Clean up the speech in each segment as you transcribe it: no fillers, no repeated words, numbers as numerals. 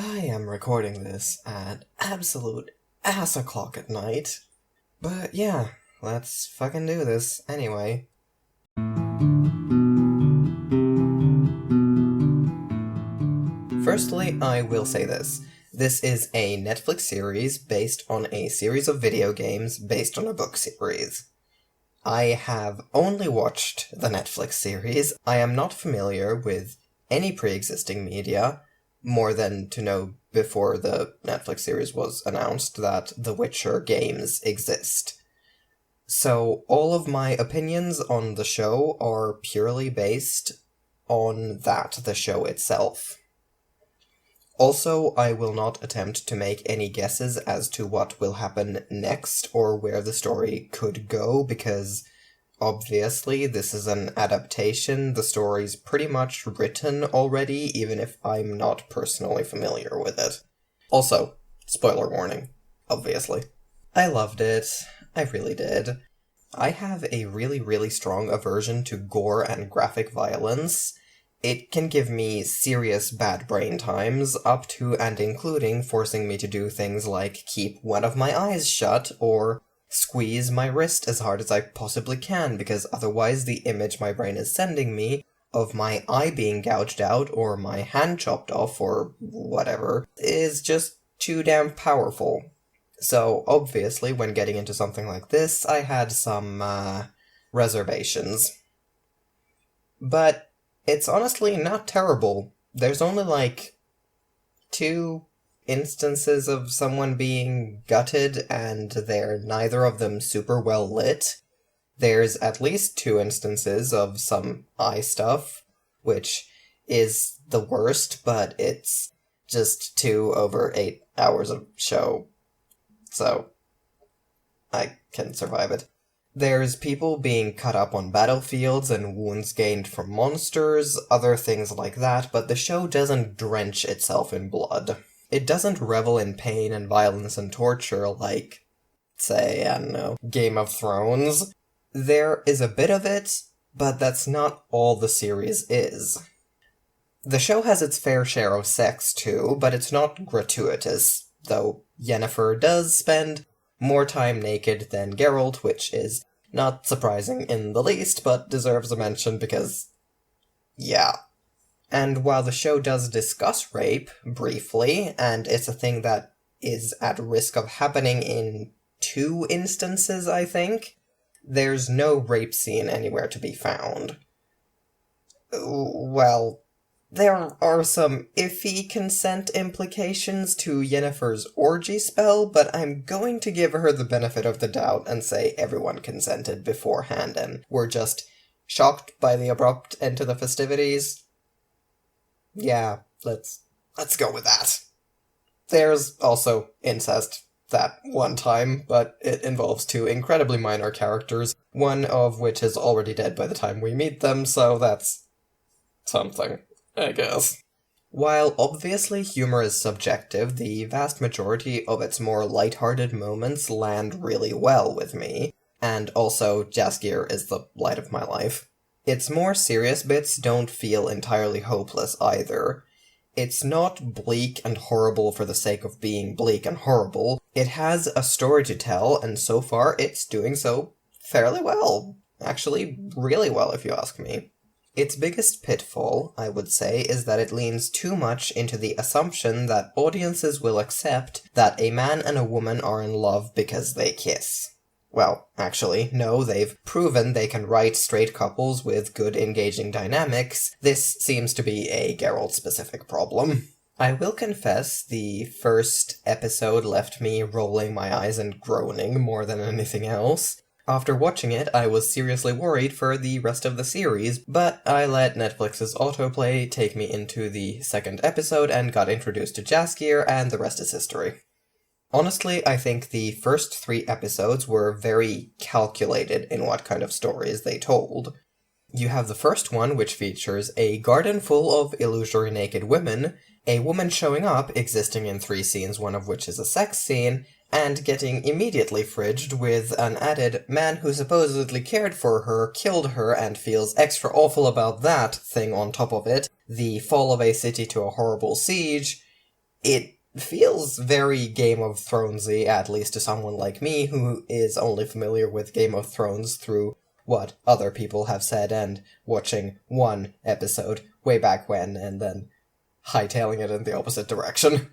I am recording this at absolute ass o'clock at night. But yeah, let's fucking do this anyway. Firstly, I will say this. This is a Netflix series based on a series of video games based on a book series. I have only watched the Netflix series. I am not familiar with any pre-existing media, more than to know before the Netflix series was announced that The Witcher games exist. So all of my opinions on the show are purely based on the show itself. Also, I will not attempt to make any guesses as to what will happen next or where the story could go, because obviously this is an adaptation. The story's pretty much written already, even if I'm not personally familiar with it. Also, spoiler warning, obviously. I loved it. I really did. I have a really strong aversion to gore and graphic violence. It can give me serious bad brain times, up to and including forcing me to do things like keep one of my eyes shut, or squeeze my wrist as hard as I possibly can, because otherwise the image my brain is sending me of my eye being gouged out, or my hand chopped off, or whatever, is just too damn powerful. So, obviously, when getting into something like this, I had some, reservations. But it's honestly not terrible. There's only, 2 instances of someone being gutted, and they're neither of them super well lit. There's at least 2 instances of some eye stuff, which is the worst, but it's just 2 over 8 hours of show, so I can survive it. There's people being cut up on battlefields and wounds gained from monsters, other things like that, but the show doesn't drench itself in blood. It doesn't revel in pain and violence and torture like, say, I don't know, Game of Thrones. There is a bit of it, but that's not all the series is. The show has its fair share of sex too, but it's not gratuitous, though Yennefer does spend more time naked than Geralt, which is not surprising in the least, but deserves a mention because, yeah. And while the show does discuss rape, briefly, and it's a thing that is at risk of happening in 2 instances, I think, there's no rape scene anywhere to be found. Well, there are some iffy consent implications to Yennefer's orgy spell, but I'm going to give her the benefit of the doubt and say everyone consented beforehand and were just shocked by the abrupt end to the festivities. Yeah, let's go with that. There's also incest that one time, but it involves 2 incredibly minor characters, one of which is already dead by the time we meet them, so that's something, I guess. While obviously humor is subjective, the vast majority of its more lighthearted moments land really well with me, and also Jaskier is the light of my life. Its more serious bits don't feel entirely hopeless either. It's not bleak and horrible for the sake of being bleak and horrible. It has a story to tell, and so far it's doing so fairly well. Actually, really well if you ask me. Its biggest pitfall, I would say, is that it leans too much into the assumption that audiences will accept that a man and a woman are in love because they kiss. Well, actually, no, they've proven they can write straight couples with good engaging dynamics. This seems to be a Geralt-specific problem. I will confess, the first episode left me rolling my eyes and groaning more than anything else. After watching it, I was seriously worried for the rest of the series, but I let Netflix's autoplay take me into the 2nd episode and got introduced to Jaskier, and the rest is history. Honestly, I think the first 3 episodes were very calculated in what kind of stories they told. You have the first one, which features a garden full of illusory naked women, a woman showing up, existing in 3 scenes, one of which is a sex scene, and getting immediately fridged with an added man who supposedly cared for her, killed her, and feels extra awful about that thing on top of it, the fall of a city to a horrible siege, It feels very Game of Thronesy, at least to someone like me who is only familiar with Game of Thrones through what other people have said and watching one episode way back when and then hightailing it in the opposite direction.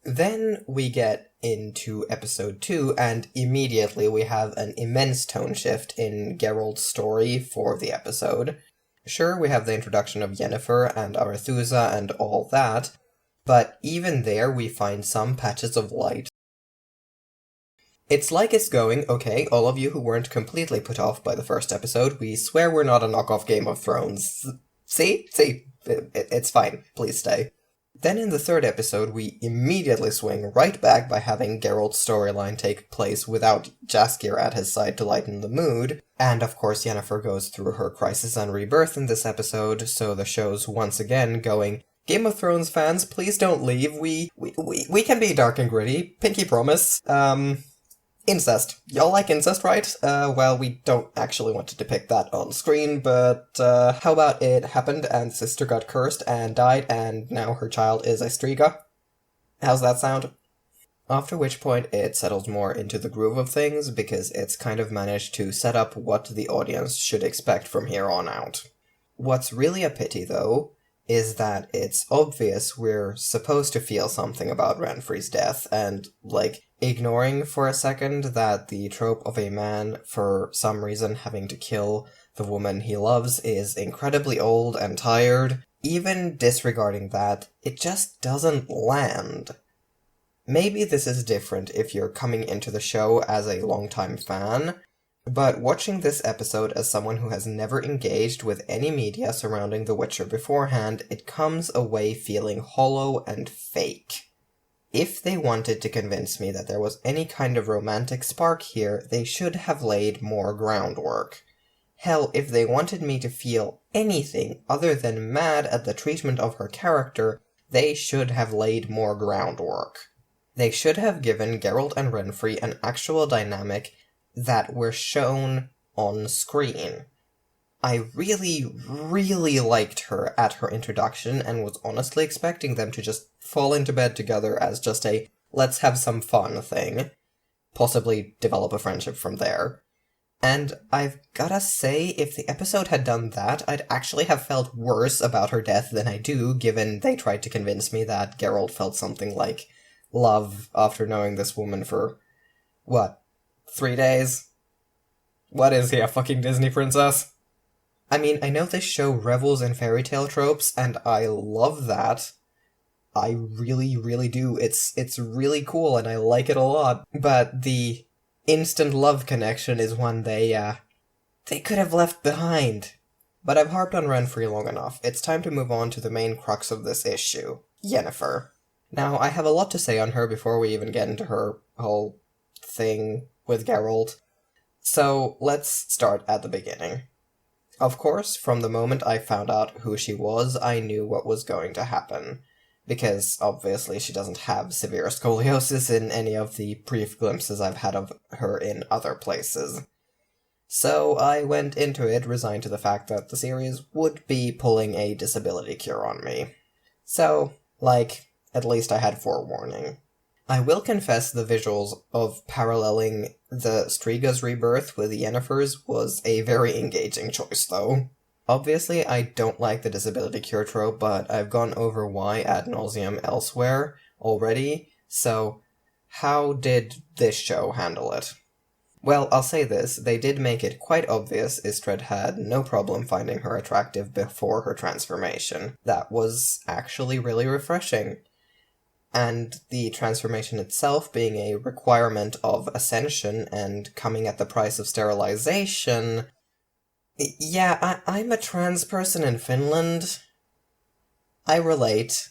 Then we get into episode 2, and immediately we have an immense tone shift in Geralt's story for the episode. Sure, we have the introduction of Yennefer and Arethusa and all that, but even there we find some patches of light. It's like it's going, okay, all of you who weren't completely put off by the first episode, we swear we're not a knockoff Game of Thrones. See? It's fine. Please stay. Then in the third episode, we immediately swing right back by having Geralt's storyline take place without Jaskier at his side to lighten the mood. And of course, Yennefer goes through her crisis and rebirth in this episode, so the show's once again going, Game of Thrones fans, please don't leave. We can be dark and gritty. Pinky promise. Incest. Y'all like incest, right? Well, we don't actually want to depict that on screen, but, how about it happened and sister got cursed and died and now her child is a Striga? How's that sound? After which point it settles more into the groove of things because it's kind of managed to set up what the audience should expect from here on out. What's really a pity, though, is that it's obvious we're supposed to feel something about Renfri's death, and, ignoring for a second that the trope of a man, for some reason, having to kill the woman he loves is incredibly old and tired, even disregarding that, it just doesn't land. Maybe this is different if you're coming into the show as a longtime fan, but watching this episode as someone who has never engaged with any media surrounding The Witcher beforehand, it comes away feeling hollow and fake. If they wanted to convince me that there was any kind of romantic spark here, they should have laid more groundwork. Hell, if they wanted me to feel anything other than mad at the treatment of her character, they should have laid more groundwork. They should have given Geralt and Renfri an actual dynamic that were shown on screen. I really, really liked her at her introduction and was honestly expecting them to just fall into bed together as just a let's have some fun thing. Possibly develop a friendship from there. And I've gotta say, if the episode had done that, I'd actually have felt worse about her death than I do, given they tried to convince me that Geralt felt something like love after knowing this woman for, 3 days? What is he, a fucking Disney princess? I mean, I know this show revels in fairy tale tropes, and I love that. I really, really do. It's really cool, and I like it a lot. But the instant love connection is one they could have left behind. But I've harped on Renfri long enough. It's time to move on to the main crux of this issue, Yennefer. Now, I have a lot to say on her before we even get into her whole thing with Geralt. So, let's start at the beginning. Of course, from the moment I found out who she was, I knew what was going to happen. Because, obviously, she doesn't have severe scoliosis in any of the brief glimpses I've had of her in other places. So I went into it resigned to the fact that the series would be pulling a disability cure on me. So, at least I had forewarning. I will confess the visuals of paralleling the Striga's rebirth with Yennefer's was a very engaging choice, though. Obviously, I don't like the disability cure trope, but I've gone over why ad nauseum elsewhere already, so how did this show handle it? Well, I'll say this, they did make it quite obvious Istrid had no problem finding her attractive before her transformation. That was actually really refreshing. And the transformation itself being a requirement of ascension and coming at the price of sterilization... Yeah, I'm a trans person in Finland. I relate.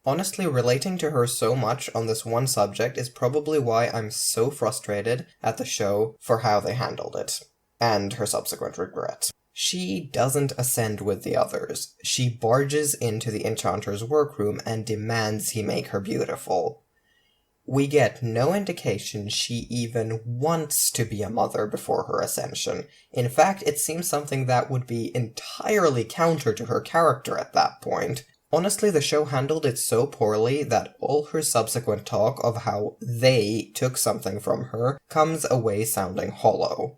Honestly, relating to her so much on this one subject is probably why I'm so frustrated at the show for how they handled it, and her subsequent regret. She doesn't ascend with the others. She barges into the Enchanter's workroom and demands he make her beautiful. We get no indication she even wants to be a mother before her ascension. In fact, it seems something that would be entirely counter to her character at that point. Honestly, the show handled it so poorly that all her subsequent talk of how they took something from her comes away sounding hollow.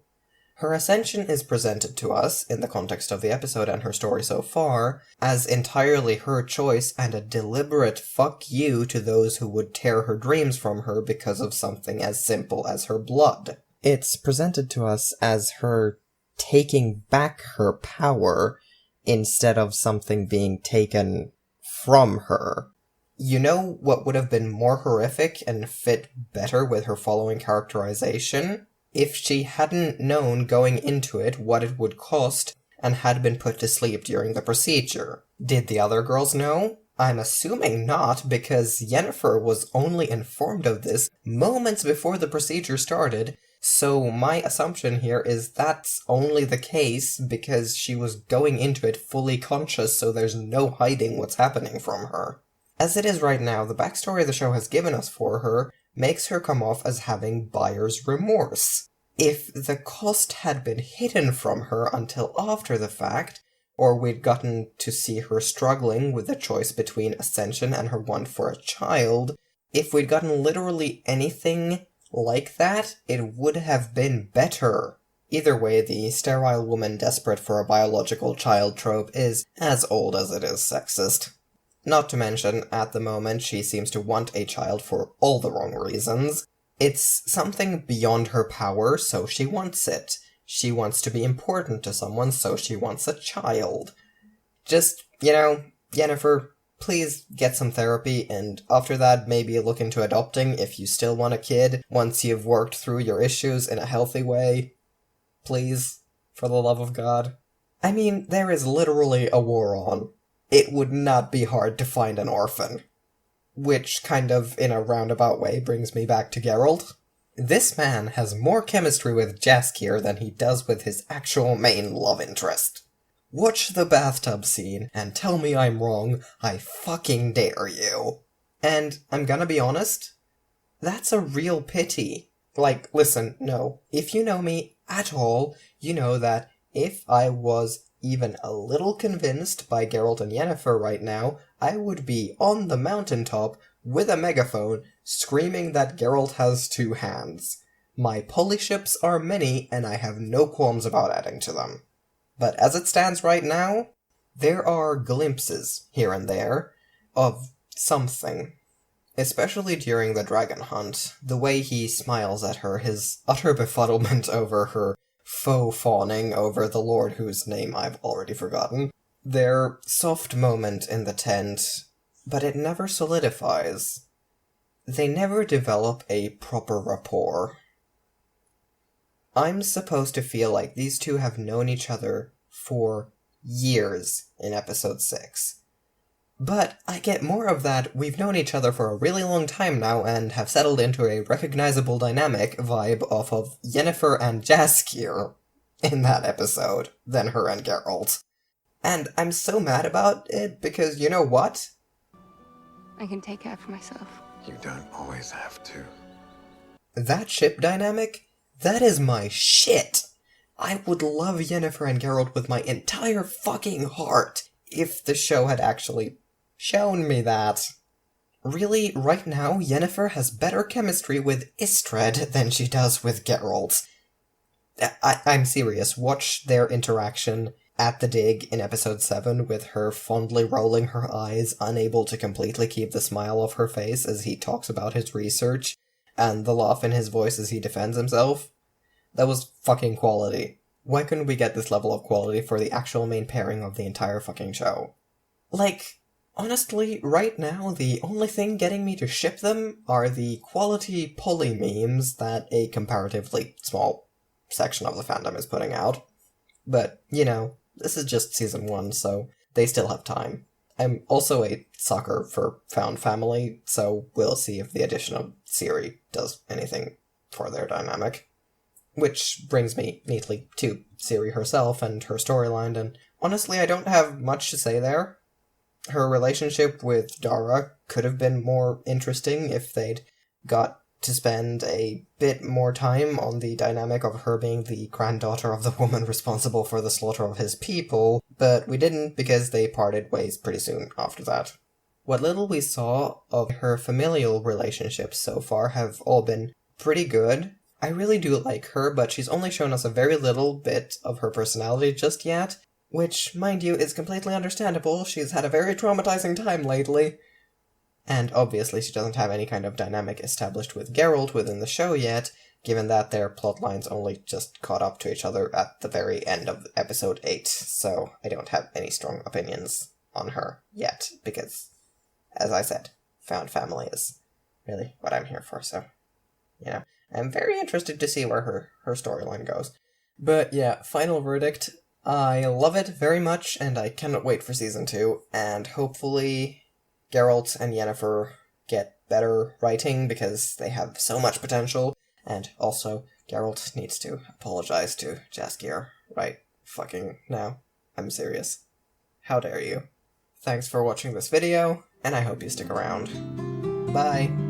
Her ascension is presented to us, in the context of the episode and her story so far, as entirely her choice and a deliberate fuck you to those who would tear her dreams from her because of something as simple as her blood. It's presented to us as her taking back her power instead of something being taken from her. You know what would have been more horrific and fit better with her following characterization? If she hadn't known going into it what it would cost and had been put to sleep during the procedure. Did the other girls know? I'm assuming not, because Yennefer was only informed of this moments before the procedure started, so my assumption here is that's only the case because she was going into it fully conscious, so there's no hiding what's happening from her. As it is right now, the backstory the show has given us for her makes her come off as having buyer's remorse. If the cost had been hidden from her until after the fact, or we'd gotten to see her struggling with the choice between ascension and her want for a child, if we'd gotten literally anything like that, it would have been better. Either way, the sterile woman desperate for a biological child trope is as old as it is sexist. Not to mention, at the moment, she seems to want a child for all the wrong reasons. It's something beyond her power, so she wants it. She wants to be important to someone, so she wants a child. Just, Yennefer, please get some therapy, and after that, maybe look into adopting if you still want a kid, once you've worked through your issues in a healthy way. Please, for the love of God. I mean, there is literally a war on. It would not be hard to find an orphan. Which, kind of, in a roundabout way, brings me back to Geralt. This man has more chemistry with Jaskier than he does with his actual main love interest. Watch the bathtub scene and tell me I'm wrong, I fucking dare you. And I'm gonna be honest, that's a real pity. Like, listen, no, if you know me at all, you know that if I was even a little convinced by Geralt and Yennefer right now, I would be on the mountaintop with a megaphone screaming that Geralt has 2 hands. My polyships are many, and I have no qualms about adding to them. But as it stands right now, there are glimpses here and there of something. Especially during the dragon hunt, the way he smiles at her, his utter befuddlement over her faux fawning over the lord whose name I've already forgotten. Their soft moment in the tent, but it never solidifies. They never develop a proper rapport. I'm supposed to feel like these two have known each other for years in episode 6. But I get more of that we've known each other for a really long time now and have settled into a recognizable dynamic vibe off of Yennefer and Jaskier in that episode than her and Geralt. And I'm so mad about it because you know what? I can take care of myself. You don't always have to. That ship dynamic? That is my shit! I would love Yennefer and Geralt with my entire fucking heart if the show had actually shown me that. Really, right now, Yennefer has better chemistry with Istred than she does with Geralt. I'm serious. Watch their interaction at the dig in episode 7 with her fondly rolling her eyes, unable to completely keep the smile off her face as he talks about his research, and the laugh in his voice as he defends himself. That was fucking quality. Why couldn't we get this level of quality for the actual main pairing of the entire fucking show? Like, honestly, right now, the only thing getting me to ship them are the quality poly memes that a comparatively small section of the fandom is putting out. But, this is just season 1, so they still have time. I'm also a sucker for found family, so we'll see if the addition of Ciri does anything for their dynamic. Which brings me neatly to Ciri herself and her storyline, and honestly I don't have much to say there. Her relationship with Dara could have been more interesting if they'd got to spend a bit more time on the dynamic of her being the granddaughter of the woman responsible for the slaughter of his people, but we didn't because they parted ways pretty soon after that. What little we saw of her familial relationships so far have all been pretty good. I really do like her, but she's only shown us a very little bit of her personality just yet, which, mind you, is completely understandable. She's had a very traumatizing time lately. And obviously she doesn't have any kind of dynamic established with Geralt within the show yet, given that their plotlines only just caught up to each other at the very end of episode 8, so I don't have any strong opinions on her yet, because, as I said, found family is really what I'm here for, so, I'm very interested to see where her storyline goes. But yeah, final verdict, I love it very much, and I cannot wait for Season 2, and hopefully Geralt and Yennefer get better writing because they have so much potential, and also Geralt needs to apologize to Jaskier right fucking now. I'm serious. How dare you? Thanks for watching this video, and I hope you stick around. Bye!